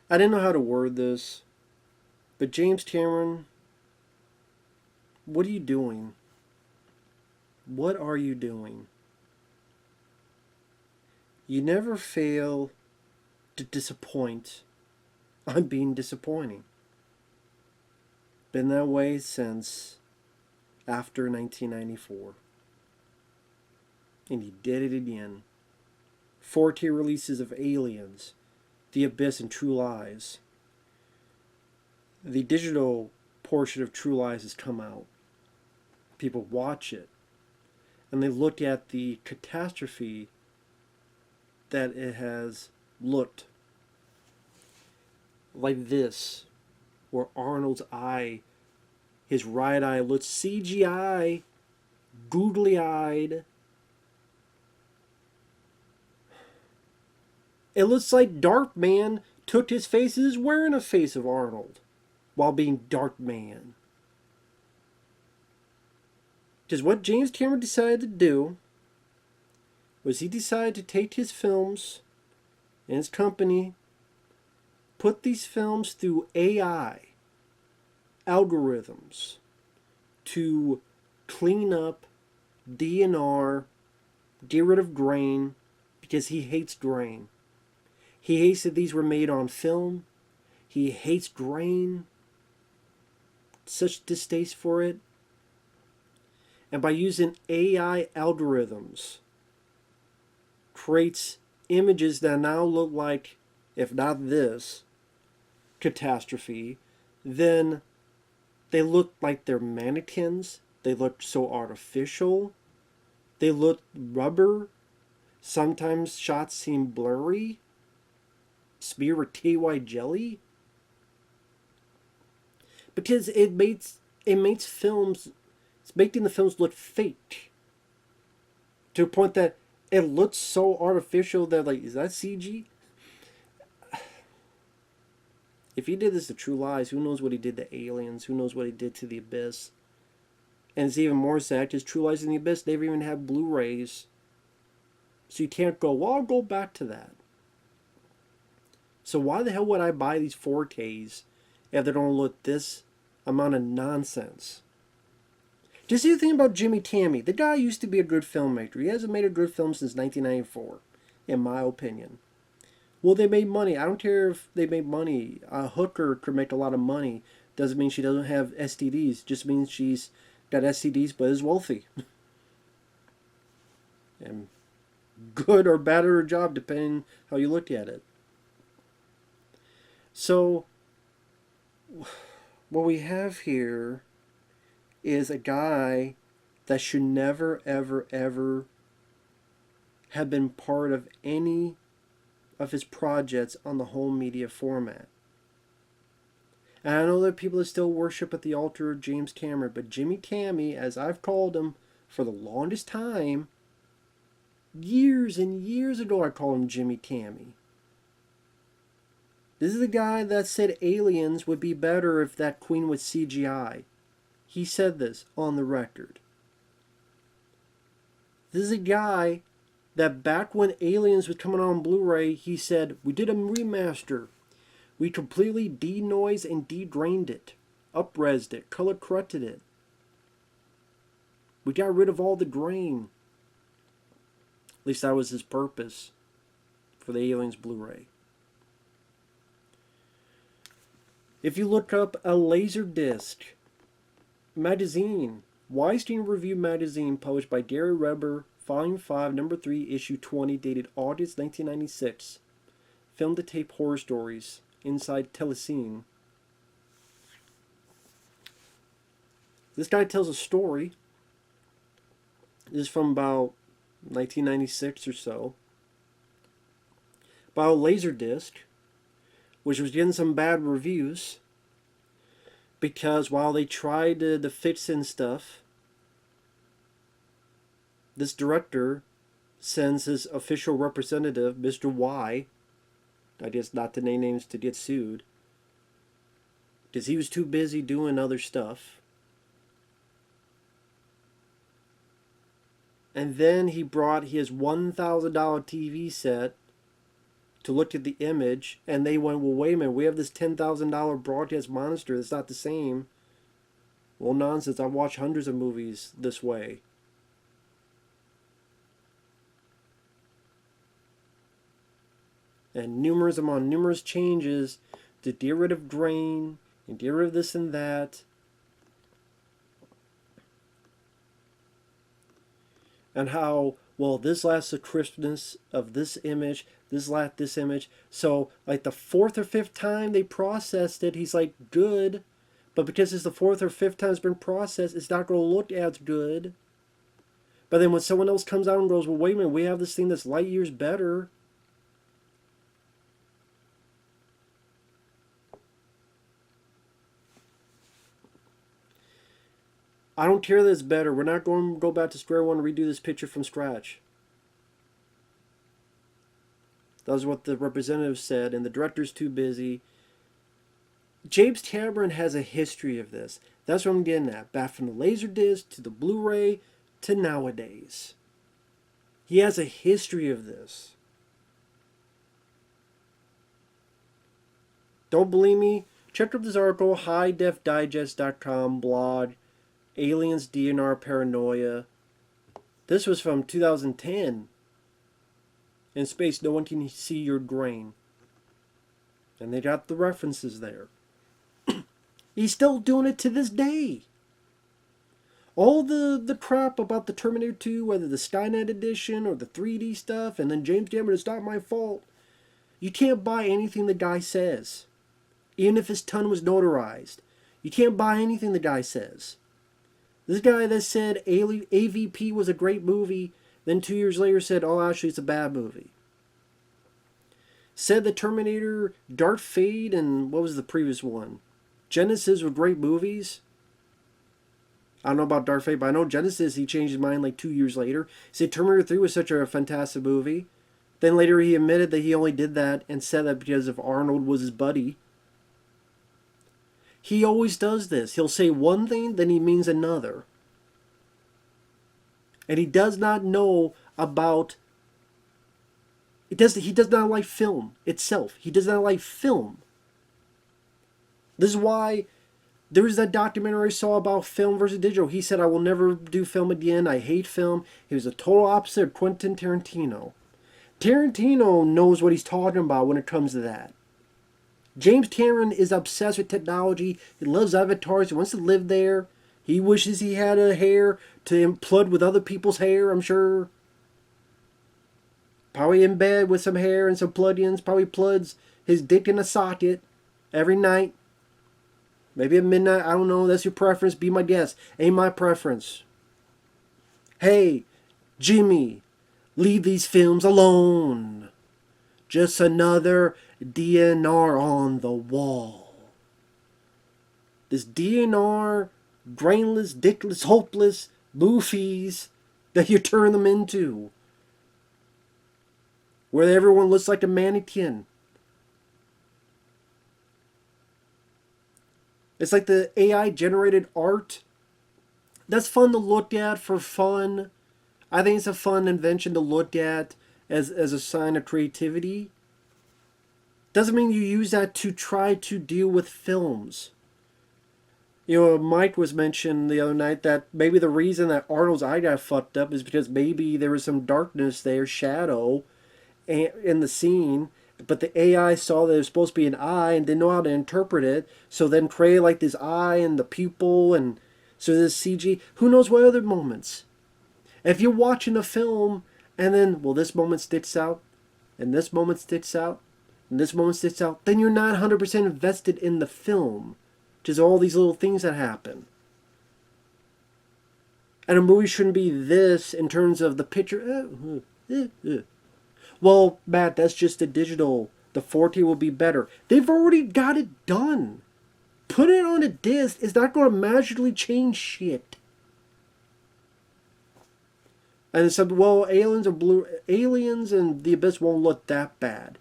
I didn't know how to word this, but James Cameron, what are you doing? What are you doing? You never fail to disappoint on being disappointing. Been that way since after 1994. And he did it again. 4K releases of Aliens, The Abyss, and True Lies. The digital portion of True Lies has come out. People watch it, and they look at the catastrophe that it has looked like this, where Arnold's eye, his right eye, looks CGI, googly eyed. It looks like Darkman took his face and is wearing a face of Arnold while being Darkman. Because what James Cameron decided to do was he decided to take his films and his company, put these films through AI algorithms to clean up, DNR, get rid of grain, because he hates grain. He hates that these were made on film. He hates grain. Such distaste for it. And by using AI algorithms, creates images that now look like, if not this, catastrophe, then they look like they're mannequins. They look so artificial. They look rubber. Sometimes shots seem blurry. Smear with KY jelly. Because it makes films, it's making the films look fake. To a point that it looks so artificial that, like, is that CG? If he did this to True Lies, who knows what he did to Aliens? Who knows what he did to The Abyss? And it's even more sad because True Lies and The Abyss never even have Blu-rays. So you can't go, well, I'll go back to that. So why the hell would I buy these 4Ks if they don't look this amount of nonsense? Just see the thing about Jimmy Tammy. The guy used to be a good filmmaker. He hasn't made a good film since 1994, in my opinion. Well, they made money. I don't care if they made money. A hooker could make a lot of money. Doesn't mean she doesn't have STDs. Just means she's got STDs but is wealthy. And good or bad at her job, depending how you look at it. So, what we have here is a guy that should never, ever, ever have been part of any of his projects on the home media format. And I know there are people that still worship at the altar of James Cameron, but Jimmy Tammy, as I've called him for the longest time, years and years ago I called him Jimmy Tammy. This is the guy that said Aliens would be better if that queen was CGI. He said this on the record. This is a guy that back when Aliens was coming on Blu-ray, he said, we did a remaster. We completely de-noised and de-drained it, up-resed it, color-corrected it. We got rid of all the grain. At least that was his purpose for the Aliens Blu-ray. If you look up a Laserdisc magazine, Weinstein Review magazine, published by Gary Reber, Volume 5, Number 3, Issue 20, dated August 1996. Film to tape horror stories inside Telecine. This guy tells a story. This is from about 1996 or so. About a Laserdisc, which was getting some bad reviews. Because while they tried to fix in stuff, this director sends his official representative, Mr. Y, I guess not to name names to get sued, because he was too busy doing other stuff. And then he brought his $1,000 TV set to look at the image, and they went, well, wait a minute, we have this $10,000 broadcast monitor that's not the same. Well, nonsense. I've watched hundreds of movies this way. And numerous changes to get rid of grain and get rid of this and that. And how, well, this lacks the crispness of this image, this lacked this image. So, like the fourth or fifth time they processed it, he's like, good. But because it's the fourth or fifth time it's been processed, it's not going to look as good. But then when someone else comes out and goes, well, wait a minute, we have this thing that's light years better. I don't care that it's better. We're not going to go back to square one and redo this picture from scratch. That was what the representative said, and the director's too busy. James Cameron has a history of this. That's what I'm getting at. Back from the Laserdisc to the Blu-ray to nowadays. He has a history of this. Don't believe me? Check up this article, highdefdigest.com blog, Aliens, DNR, Paranoia. This was from 2010. In space, no one can see your grain. And they got the references there. He's still doing it to this day. All the crap about the Terminator 2, whether the Skynet edition or the 3D stuff, and then James Cameron, it's not my fault. You can't buy anything the guy says. Even if his ton was notarized. You can't buy anything the guy says. This guy that said AVP was a great movie, then 2 years later said, oh, actually it's a bad movie. Said the Terminator, Dark Fate, and what was the previous one? Genesis were great movies. I don't know about Dark Fate, but I know Genesis, he changed his mind like 2 years later. He said Terminator 3 was such a fantastic movie. Then later he admitted that he only did that and said that because of Arnold was his buddy. He always does this. He'll say one thing, then he means another. And he does not know about... He does not like film itself. He does not like film. This is why there was that documentary I saw about film versus digital. He said, I will never do film again. I hate film. He was the total opposite of Quentin Tarantino. Tarantino knows what he's talking about when it comes to that. James Cameron is obsessed with technology. He loves avatars. He wants to live there. He wishes he had a hair to plug with other people's hair, I'm sure. Probably in bed with some hair and some plug-ins. Probably plugs his dick in a socket every night. Maybe at midnight. I don't know. That's your preference. Be my guest. Ain't my preference. Hey, Jimmy, leave these films alone. Just another DNR on the wall. This DNR, brainless, dickless, hopeless movies that you turn them into. Where everyone looks like a mannequin. It's like the AI generated art. That's fun to look at for fun. I think it's a fun invention to look at as a sign of creativity. Doesn't mean you use that to try to deal with films. You know, Mike was mentioned the other night that maybe the reason that Arnold's eye got fucked up is because maybe there was some darkness there, shadow, in the scene, but the AI saw that it was supposed to be an eye and didn't know how to interpret it, so then create like this eye and the pupil, and so this CG. Who knows what other moments? If you're watching a film and then, well, this moment sticks out, and this moment sticks out, and this moment sticks out, then you're not 100% invested in the film. Just all these little things that happen. And a movie shouldn't be this in terms of the picture. Well, Matt, that's just the digital. The 4K will be better. They've already got it done. Put it on a disc. It's not going to magically change shit. And it's said, well, Aliens and The Abyss won't look that bad.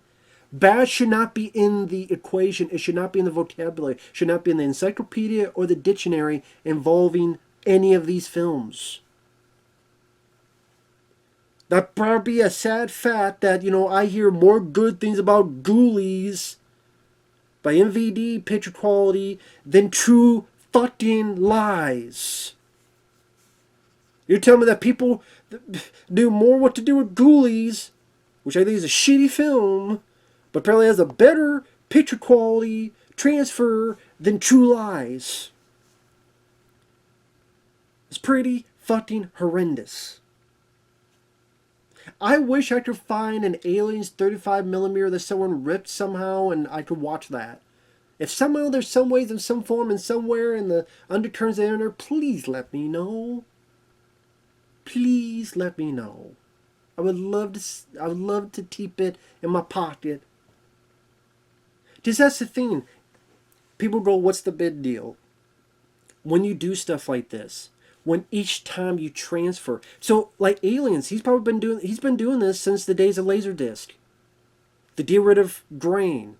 Bad should not be in the equation. It should not be in the vocabulary. It should not be in the encyclopedia or the dictionary involving any of these films. That probably a sad fact that, I hear more good things about Ghoulies by MVD picture quality than true fucking lies. You're telling me that people knew more what to do with Ghoulies, which I think is a shitty film, but apparently has a better picture quality transfer than True Lies. It's pretty fucking horrendous. I wish I could find an Aliens 35mm that someone ripped somehow and I could watch that. If somehow there's some ways in some form and somewhere in the undercurrents of the internet, please let me know. Please let me know. I would love to keep it in my pocket. Because that's the thing. People go, what's the big deal? When you do stuff like this, when each time you transfer. So like Aliens, he's been doing this since the days of Laserdisc. To get rid of grain.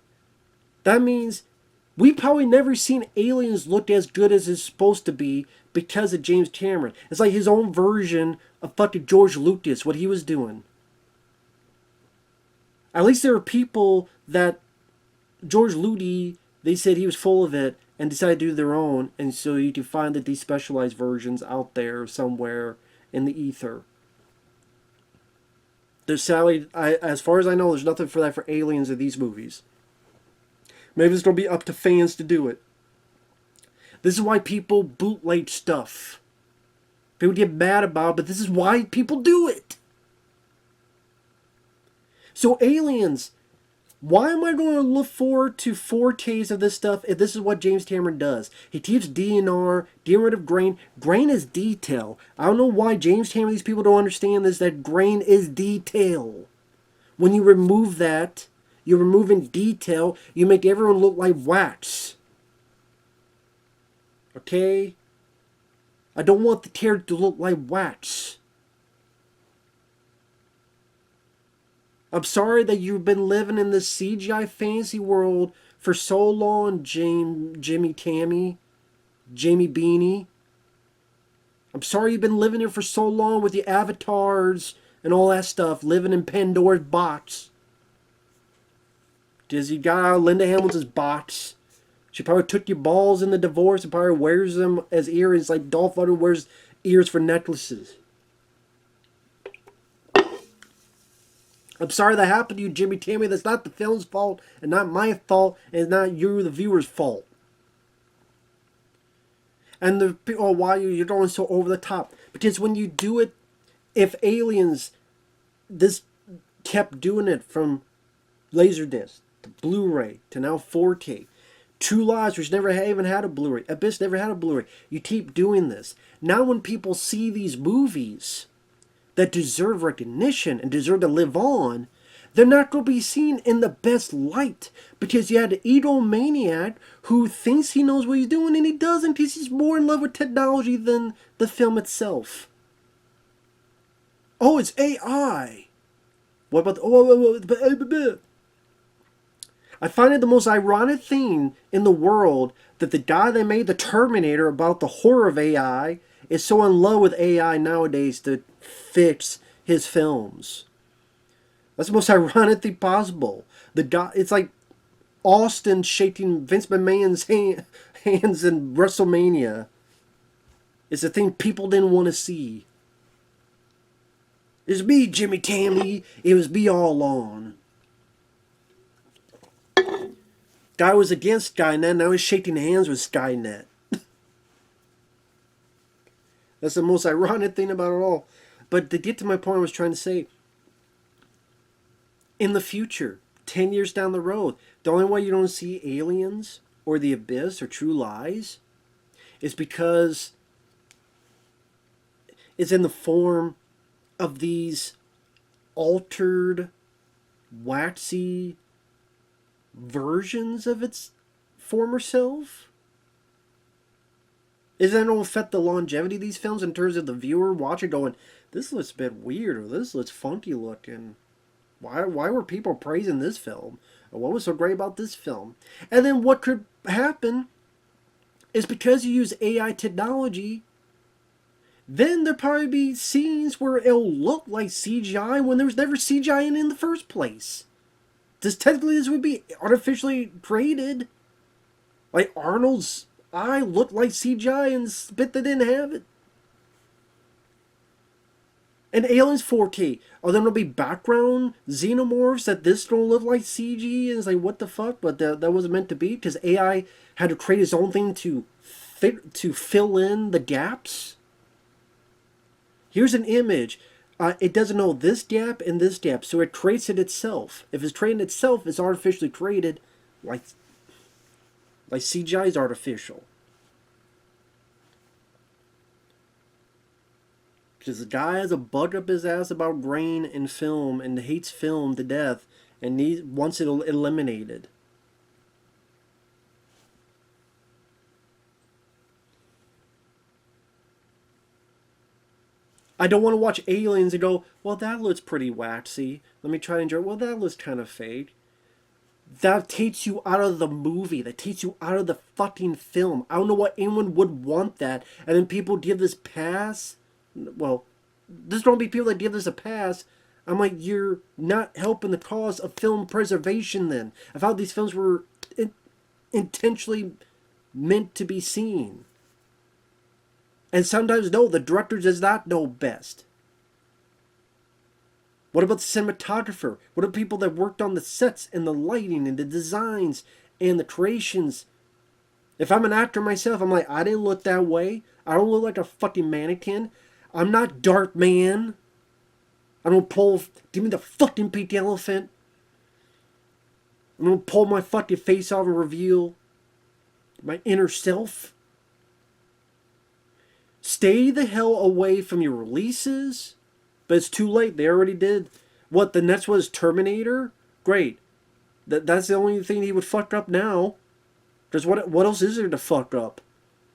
That means we've probably never seen Aliens look as good as it's supposed to be because of James Cameron. It's like his own version of fucking George Lucas, what he was doing. At least there are people that George Lucas, they said he was full of it and decided to do their own, and so you can find the despecialized versions out there somewhere in the ether. There's sadly, as far as I know, there's nothing for that for Aliens in these movies. Maybe it's going to be up to fans to do it. This is why people bootleg stuff. People get mad about it, but this is why people do it. So Aliens, why am I going to look forward to 4Ks of this stuff if this is what James Cameron does? He keeps DNR, getting rid of grain. Grain is detail. I don't know why James Cameron, these people don't understand this, that grain is detail. When you remove that, you're removing detail. You make everyone look like wax. Okay? I don't want the character to look like wax. I'm sorry that you've been living in this CGI fantasy world for so long, Jimmy Tammy, Jamie Beanie. I'm sorry you've been living here for so long with your avatars and all that stuff, living in Pandora's box. Because you got out of Linda Hamilton's box. She probably took your balls in the divorce and probably wears them as earrings like Dolph Lundgren wears ears for necklaces. I'm sorry that happened to you, Jimmy Tammy. That's not the film's fault and not my fault and it's not you, the viewer's fault. And the people, why you're going so over the top? Because when you do it, if Aliens, this kept doing it from Laserdisc to Blu-ray to now 4K. True Lies, which never even had a Blu-ray. Abyss never had a Blu-ray. You keep doing this. Now when people see these movies that deserve recognition and deserve to live on, they're not going to be seen in the best light because you had an egomaniac who thinks he knows what he's doing and he doesn't because he's more in love with technology than the film itself. Oh, it's AI. What about I find it the most ironic thing in the world that the guy that made the Terminator about the horror of AI is so in love with AI nowadays to fix his films. That's the most ironic thing possible. The guy, it's like Austin shaking Vince McMahon's hands in WrestleMania. It's the thing people didn't want to see. It's me, Jimmy Tammy. It was me all along. Guy was against Skynet, now he's shaking hands with Skynet. That's the most ironic thing about it all. But to get to my point I was trying to say, in the future, 10 years down the road, the only way you don't see Aliens or The Abyss or True Lies is because it's in the form of these altered, waxy versions of its former self. Is that going to affect the longevity of these films in terms of the viewer watching going, this looks a bit weird or this looks funky looking? Why were people praising this film? Or what was so great about this film? And then what could happen is because you use AI technology, then there'll probably be scenes where it'll look like CGI when there was never CGI in the first place. Because technically this would be artificially created. Like Arnold's eye looked like CGI and spit that didn't have it. And Aliens 4K. Are there gonna be background xenomorphs that this don't look like CG? And it's like, what the fuck? But that wasn't meant to be because AI had to create its own thing to fill in the gaps. Here's an image. It doesn't know this gap and this gap, so it creates it itself. If it's creating itself, it's artificially created, like CGI is artificial. Because the guy has a bug up his ass about grain and film and hates film to death and wants it eliminated. I don't want to watch Aliens and go, well, that looks pretty waxy. Let me try to enjoy it. Well, that looks kind of fake. That takes you out of the movie. That takes you out of the fucking film. I don't know why anyone would want that. And then people give this pass. Well, there's going to be people that give this a pass. I'm like, you're not helping the cause of film preservation then. Of how these films were intentionally meant to be seen. And sometimes, no, the director does not know best. What about the cinematographer? What about people that worked on the sets and the lighting and the designs and the creations? If I'm an actor myself, I'm like, I didn't look that way. I don't look like a fucking mannequin. I'm not Dark Man. I don't pull. Give me the fucking pink elephant. I'm gonna pull my fucking face off and reveal my inner self. Stay the hell away from your releases. But it's too late. They already did. What, the next was Terminator? Great. That's the only thing he would fuck up now. Because what else is there to fuck up?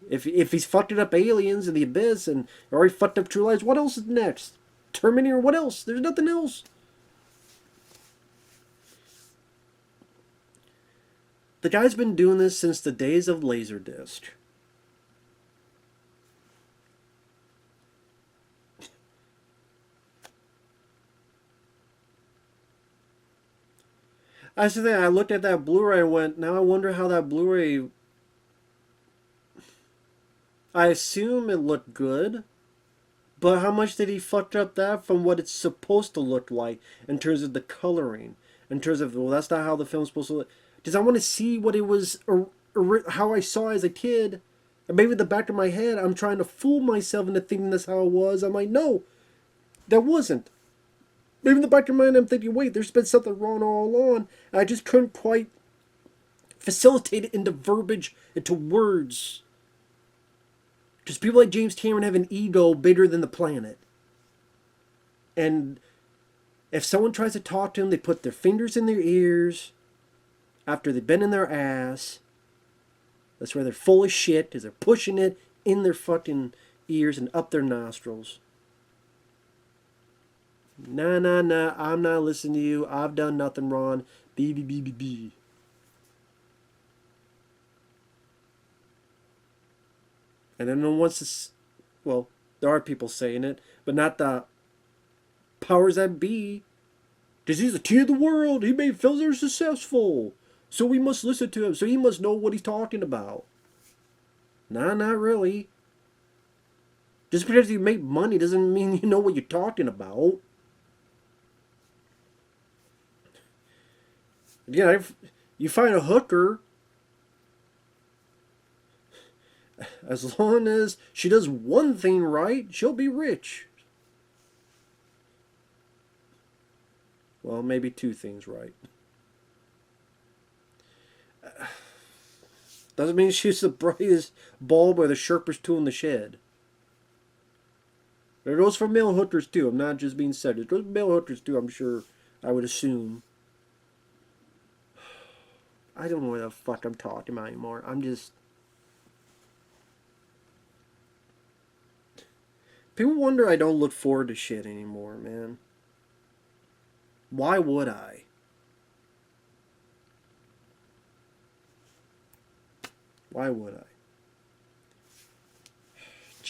If he's fucked up Aliens and The Abyss and already fucked up True Lies, what else is next? Terminator, what else? There's nothing else. The guy's been doing this since the days of Laserdisc. I said that I looked at that Blu-ray and went, now I wonder how that Blu-ray. I assume it looked good, but how much did he fuck up that from what it's supposed to look like in terms of the coloring, in terms of, well, that's not how the film's supposed to look. Because I want to see what it was, or how I saw it as a kid. And maybe in the back of my head, I'm trying to fool myself into thinking that's how it was. I'm like, no, that wasn't. Maybe in the back of my mind, I'm thinking, wait, there's been something wrong all along. And I just couldn't quite facilitate it into verbiage, into words. Because people like James Cameron have an ego bigger than the planet. And if someone tries to talk to them, they put their fingers in their ears after they've been in their ass. That's where they're full of shit because they're pushing it in their fucking ears and up their nostrils. Nah, I'm not listening to you. I've done nothing wrong. B. And then no one wants to. Well, there are people saying it, but not the powers that be. Because he's the king of the world. He made films that are successful. So we must listen to him. So he must know what he's talking about. Nah, not really. Just because you make money doesn't mean you know what you're talking about. Yeah, if you find a hooker, as long as she does one thing right, she'll be rich. Well, maybe two things right. Doesn't mean she's the brightest bulb or the sharpest tool in the shed. It goes for male hookers too. I'm not just being said. It goes for male hookers too, I'm sure. I would assume. I don't know what the fuck I'm talking about anymore. I'm just. People wonder I don't look forward to shit anymore, man. Why would I? Why would I?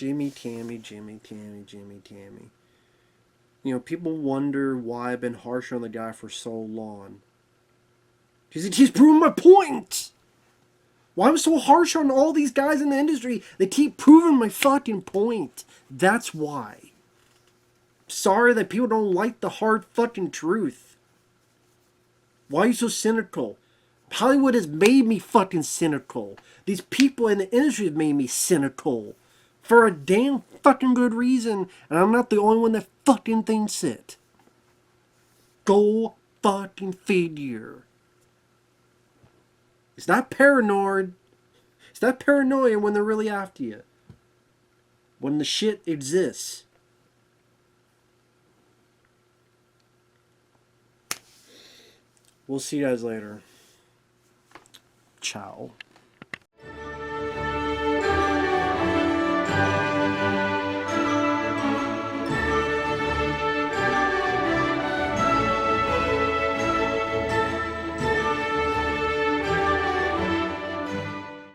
Jimmy Tammy, Jimmy Tammy, Jimmy Tammy. You know, people wonder why I've been harsh on the guy for so long. He's proving my point! Why I'm so harsh on all these guys in the industry? They keep proving my fucking point. That's why. Sorry that people don't like the hard fucking truth. Why are you so cynical? Hollywood has made me fucking cynical. These people in the industry have made me cynical. For a damn fucking good reason. And I'm not the only one that fucking thinks it. Go fucking figure. It's not paranoid. It's not paranoia when they're really after you. When the shit exists. We'll see you guys later. Ciao.